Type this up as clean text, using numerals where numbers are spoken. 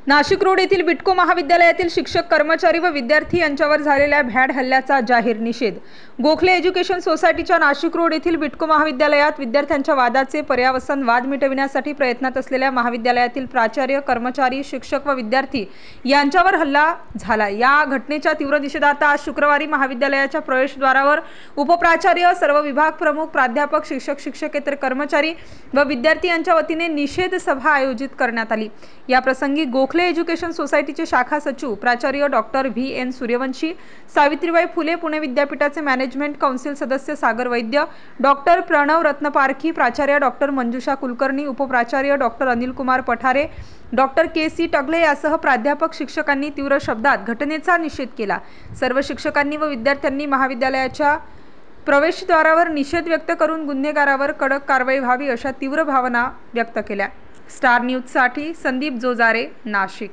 Nashik road येथील बिटको महाविद्यालयातील शिक्षक, कर्मचारी व विद्यार्थी यांच्यावर झालेल्या भ्याड हल्ल्याचा जाहीर निषेध. गोखले एज्युकेशन सोसायटीच्या नाशिक रोड येथील बिटको महाविद्यालयात विद्यार्थ्यांच्या वादाचे पर्यावसन वाद मिटविण्यासाठी प्रयत्नात असलेल्या महाविद्यालयातील प्राचार्य, कर्मचारी, शिक्षक व विद्यार्थी यांच्यावर हल्ला झाला. या घटनेच्या तीव्र निषेधार्थ आज शुक्रवारी महाविद्यालयाच्या प्रवेशद्वारावर उपप्राचार्य, सर्व विभाग प्रमुख, प्राध्यापक, शिक्षक, शिक्षकेतर कर्मचारी व विद्यार्थी यांच्या वतीने निषेध सभा आयोजित करण्यात आली. या प्रसंगी गोखले एज्युकेशन सोसायटीचे शाखा सचिव प्राचार्य डॉक्टर व्ही.एन. सूर्यवंशी, सावित्रीबाई फुले पुणे विद्यापीठाचे मॅनेजमेंट काउन्सिल सदस्य सागर वैद्य, डॉक्टर प्रणव रत्नपारखी, प्राचार्य डॉक्टर मंजुषा कुलकर्णी, उपप्राचार्य doctor Anil Kumar Pathare, doctor K C. Tagle यासह प्राध्यापक, शिक्षकांनी तीव्र शब्दात घटनेचा निषेध केला. सर्व शिक्षकांनी व विद्यार्थ्यांनी महाविद्यालयाच्या प्रवेशद्वारावर निषेध व्यक्त करून गुन्हेगारावर कडक कारवाई व्हावी अशा तीव्र भावना व्यक्त केल्या. स्टार न्यूजसाठी संदीप जोजारे, नाशिक.